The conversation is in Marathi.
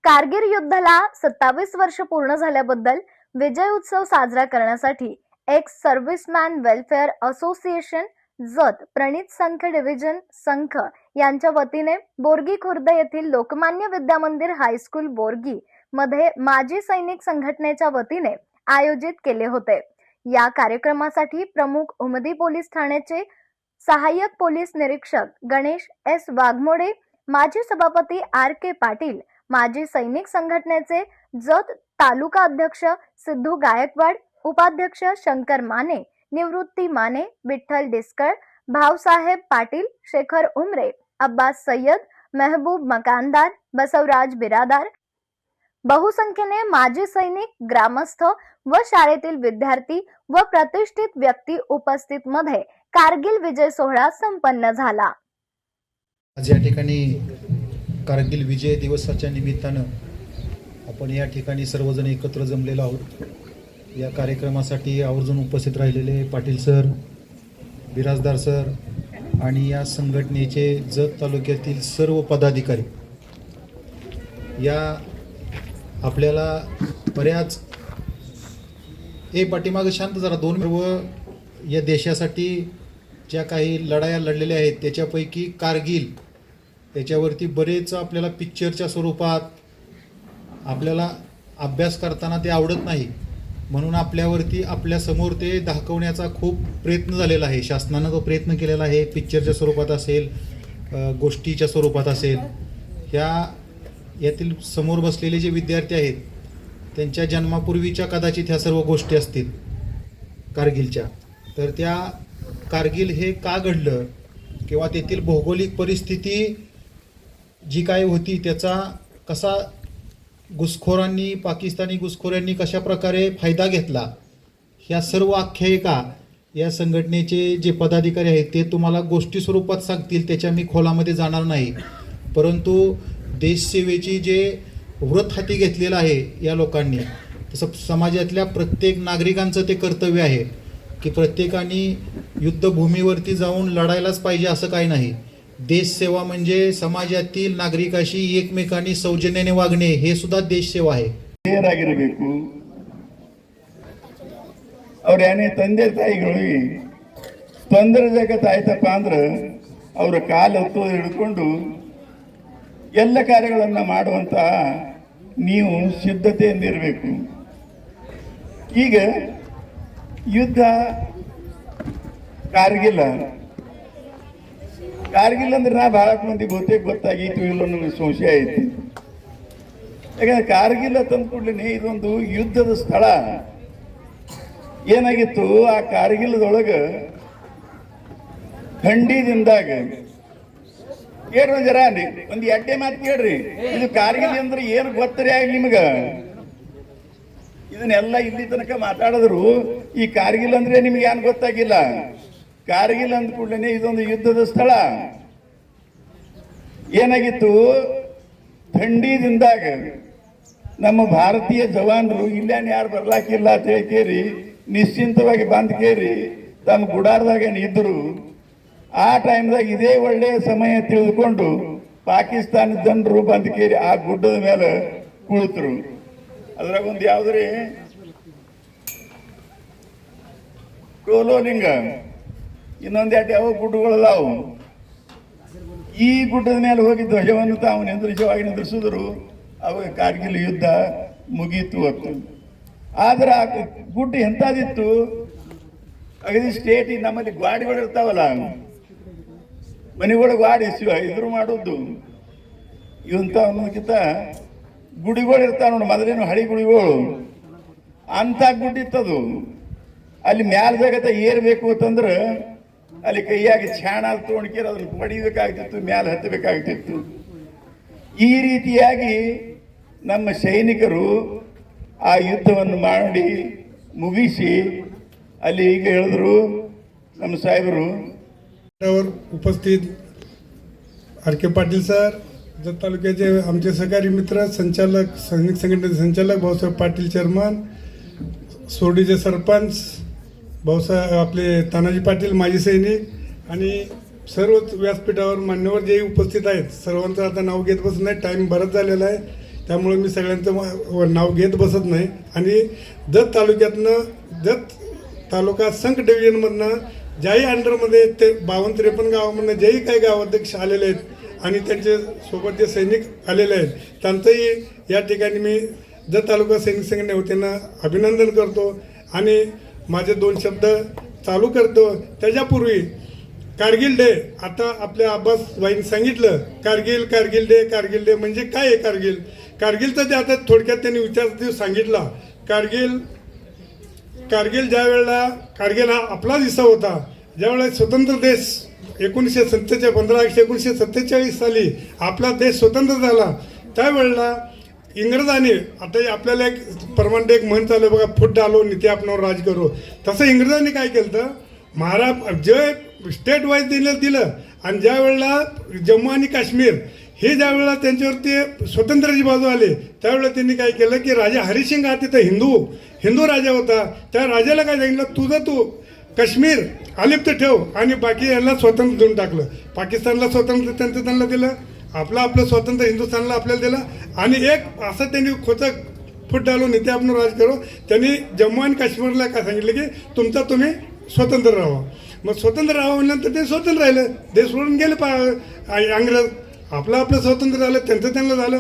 कारगिल युद्धाला 27 वर्ष पूर्ण झाल्याबद्दल विजय उत्सव साजरा करण्यासाठी ex serviceman welfare association Jath प्रणित संघ डिव्हिजन संघ यांच्या वतीने बोरगी खुर्द येथील लोकमान्य विद्या मंदिर हायस्कूल बोरगी मध्ये माजी सैनिक संघटनेच्या वतीने आयोजित केले होते। या कार्यक्रमासाठी प्रमुख उमदी पोलीस ठाण्याचे सहाय्यक पोलीस निरीक्षक गणेश एस वाघमोडे, माजी सभापती आर के पाटील, माजी सैनिक संघटनेचे जत तालुका अध्यक्ष सिद्धू गायकवाड, उपाध्यक्ष शंकर माने, निवृत्ती माने, विठ्ठल डिस्कर, भावसाहेब पाटील, शेखर उमरे, अब्बास सय्यद, महबूब मकानदार, बसवराज बिरादार, बहुसंख्येने माजी सैनिक, ग्रामस्थ व शाळेतील विद्यार्थी व प्रतिष्ठित व्यक्ती उपस्थित मध्ये कारगिल विजय सोहळा संपन्न झाला। आज या ठिकाणी कारगिल विजय दिवसाच्या निमित्तानं आपण या ठिकाणी सर्वजण एकत्र जमलेलो आहोत। या कार्यक्रमासाठी आवर्जून उपस्थित राहिलेले पाटील सर, बिराजदार सर आणि या संघटनेचे जत तालुक्यातील सर्व पदाधिकारी, या आपल्याला बऱ्याच पाठीमागे शांत जरा दोन व या देशासाठी ज्या काही लढाया लढलेल्या आहेत त्याच्यापैकी कारगिल, त्याच्यावरती बरेच आपल्याला पिक्चरच्या स्वरूपात आपल्याला अभ्यास करताना ते आवडत नाही, म्हणून आपल्यावरती आपल्यासमोर ते दाखवण्याचा खूप प्रयत्न झालेला आहे। शासनानं तो प्रयत्न केलेला आहे, पिक्चरच्या स्वरूपात असेल, गोष्टीच्या स्वरूपात असेल। यातील समोर बसलेले जे विद्यार्थी आहेत त्यांच्या जन्मापूर्वीच्या कदाचित ह्या सर्व गोष्टी असतील कारगिलच्या, तर त्या कारगिल हे का घडलं किंवा तेथील भौगोलिक परिस्थिती जी काय होती त्याचा कसा घुसखोरांनी, पाकिस्तानी घुसखोरांनी कशा प्रकारे फायदा घेतला, ह्या सर्व आख्यायिका या संघटनेचे जे पदाधिकारी आहेत ते तुम्हाला गोष्टी स्वरूपात सांगतील, त्याच्या मी खोलामध्ये जाणार नाही। परंतु देशसेवेची जे व्रत हाती घेतलेलं आहे या लोकांनी, तसं समाजातल्या प्रत्येक नागरिकांचं ते कर्तव्य आहे की प्रत्येकाने युद्धभूमीवरती जाऊन लढायलाच पाहिजे असं काही नाही। देशसेवा म्हणजे समाजातील नागरिकाशी एकमेकांनी सौजन्याने वागणे, हे सुद्धा देशसेवा आहे। ಆಗಿರಬೇಕು ಅವ್ರ ಏನೇ ತಂದೆ ತಾಯಿಗಳಿಗೆ ತೊಂದರೆ ಜಗತ್ತಾಯ್ತಪ್ಪ ಅಂದ್ರೆ ಅವರ ಕಾಲು ಹತ್ತು ಹಿಡ್ಕೊಂಡು ಎಲ್ಲ ಕಾರ್ಯಗಳನ್ನು ಮಾಡುವಂತ ನೀವು ಸಿದ್ಧತೆಯಿಂದಿರಬೇಕು। ಈಗ ಯುದ್ಧ कारगिल ಅಂದ್ರೆ ನಾ ಬಹಳ ಮಂದಿ ಬಹುತೇಕ ಗೊತ್ತಾಗಿತ್ತು, ಇಲ್ಲ ನನಗೆ ಸಂಶಯ ಐತಿ। ಯಾಕಂದ್ರೆ ಕಾರ್ಗಿಲ್ ತಂದು ಕೂಡಲೇ ಇದೊಂದು ಯುದ್ಧದ ಸ್ಥಳ ಏನಾಗಿತ್ತು, ಆ ಕಾರ್ಗಿಲ್ದೊಳಗೆ ಖಂಡಿದಿಂದಾಗ ಕೇಳ್ರಿ ಜರ ಒಂದು ಎಡ್ಡೆ ಮಾತು ಕೇಳ್ರಿ, ಇದು ಕಾರ್ಗಿಲ್ ಅಂದ್ರೆ ಏನು ಗೊತ್ತರಿ ಆಗಿ ನಿಮ್ಗ? ಇದನ್ನೆಲ್ಲ ಇಲ್ಲಿ ತನಕ ಮಾತಾಡಿದ್ರು ಈ ಕಾರ್ಗಿಲ್ ಅಂದ್ರೆ ನಿಮ್ಗೆ ಏನ್ ಗೊತ್ತಾಗಿಲ್ಲ। ಕಾರ್ಗಿಲ್ ಅಂದ ಕೂಡಲೇ ಇದೊಂದು ಯುದ್ಧದ ಸ್ಥಳ ಏನಾಗಿತ್ತು, ಥಂಡಿದಿಂದಾಗ ನಮ್ಮ ಭಾರತೀಯ ಜವಾನರು ಇಲ್ಲೇನು ಯಾರು ಬರ್ಲಾಕಿಲ್ಲ ಅಂತ ಕೇರಿ ನಿಶ್ಚಿಂತವಾಗಿ ಬಂದ್ ಕೇರಿ ತಮ್ಮ ಗುಡಾರದಾಗ ಇದ್ರು। ಆ ಟೈಮ್ದಾಗ ಇದೇ ಒಳ್ಳೆಯ ಸಮಯ ತಿಳಿದುಕೊಂಡು ಪಾಕಿಸ್ತಾನದ ಜನರು ಬಂದ್ ಕೇರಿ ಆ ಗುಡ್ಡದ ಮೇಲೆ ಕುಳಿತರು। ಅದ್ರಾಗ ಒಂದು ಯಾವ್ದ್ರಿ ಟೋಲೋಲಿಂಗ, ಇನ್ನೊಂದು ಎರಡು ಯಾವ ಗುಡ್ಡಗಳದಾವು, ಈ ಗುಡ್ಡದ ಮೇಲೆ ಹೋಗಿ ಧ್ವಜವನ್ನು ತಾವು ನಿಂದ್ರಿಸುವರು। ಅವಾಗ ಕಾರ್ಗಿಲ್ ಯುದ್ಧ ಮುಗೀತು ಹೊತ್ತು। ಆದ್ರೆ ಆ ಗುಡ್ಡ ಎಂಥದಿತ್ತು, ಅಗದಿ ಸ್ಟೇಟ್ ನಮ್ಮಲ್ಲಿ ಗಾಡಿಗಳು ಇರ್ತಾವಲ್ಲ, ಮನೆಗಳು ಗಾಡಿ ಇದ್ರು ಮಾಡೋದು ಇವಂತ ಅನ್ನೋದಕ್ಕಿಂತ ಗುಡಿಗಳು ಇರ್ತಾವ ನೋಡಿ, ಮೊದಲೇನು ಹಳಿ ಗುಡಿಗಳು, ಅಂಥ ಗುಡ್ಡಿತ್ತದು। ಅಲ್ಲಿ ಮ್ಯಾಲ ಜಗತ್ತ ಏರ್ಬೇಕು ಅಂತಂದ್ರೆ ಅಲ್ಲಿ ಕೈಯಾಗಿ ಛಾಣ ತೊಗೊಂಡ್ಕೇರಿ ಅದನ್ನು ಪಡಿಬೇಕಾಗ್ತಿತ್ತು, ಮ್ಯಾಲ ಹತ್ತಬೇಕಾಗ್ತಿತ್ತು। ಈ ರೀತಿಯಾಗಿ ನಮ್ಮ ಸೈನಿಕರು ಆ ಯುದ್ಧವನ್ನು ಮಾಡಿ ಮುಗಿಸಿ ಅಲ್ಲಿ ಈಗ ಹೇಳಿದ್ರು ನಮ್ಮ साहेबರು उपस्थित आर के पाटील सर, जत तालुक्याचे आमचे सहकारी मित्र, संचालक, सैनिक संघटनेचे संचालक भाऊसाहेब पाटील, चेअरमन, सोडीचे सरपंच भाऊसाहेब, आपले तानाजी पाटील माजी सैनिक आणि सर्वच व्यासपीठावर मान्यवर जे उपस्थित आहेत सर्वांचं आता नाव घेत बसत नाही, टाईम बरंच झालेला आहे। त्यामुळे मी सगळ्यांचं नाव घेत बसत नाही. आणि जत तालुका संघ डिव्हिजनमधनं ज्याही अंडरमध्ये ते 52-53 गावामधनं ज्याही काही गावाध्यक्ष आलेले आहेत आणि त्यांचे सोबत जे सैनिक आलेले आहेत त्यांचंही या ठिकाणी मी जत तालुका सैनिक संघटने वतीनं अभिनंदन करतो. आणि माझे 2 शब्द चालू करतो. त्याच्यापूर्वी कारगिल डे, आता आपल्या अब्बासबाईंनी सांगितलं कारगिल डे म्हणजे काय आहे कारगिल. कारगिलचं ते आता थोडक्यात त्यांनी विचार सांगितला. कारगिल ज्या वेळेला कारगिल हा आपलाच हिस्सा होता, ज्यावेळेला स्वतंत्र देश 15 ऑगस्ट 1947 साली आपला देश स्वतंत्र झाला, त्यावेळेला इंग्रजांनी, आता आपल्याला एक परमानंट एक म्हण चालू बघा, फूट डालो नीती आपणावर राज करो, तसं इंग्रजांनी काय केलं तर जे स्टेट वाईज दिलं आणि ज्या वेळेला जम्मू आणि काश्मीर हे ज्या वेळेला त्यांच्यावरती स्वतंत्राची बाजू आली त्यावेळेला त्यांनी काय केलं की राजा हरिसिंग हा तिथं हिंदू राजा होता, त्या राजाला काय सांगितलं, तू काश्मीर अलिप्त ठेव आणि बाकी यांना स्वतंत्र देऊन टाकलं. पाकिस्तानला स्वतंत्र त्यांना दिलं, आपलं स्वतंत्र हिंदुस्थानला आपल्याला दिलं. आणि एक असं त्यांनी खोचक फूट डालो नीती आपण राज करो, त्यांनी जम्मू आणि काश्मीरला काय सांगितलं की तुम्ही स्वतंत्र राहा. मग स्वतंत्र राहा म्हणल्यानंतर ते स्वतंत्र राहिलं, देश सोडून गेले इंग्रज, आपलं स्वतंत्र झालं, त्यांचं त्यांना झालं.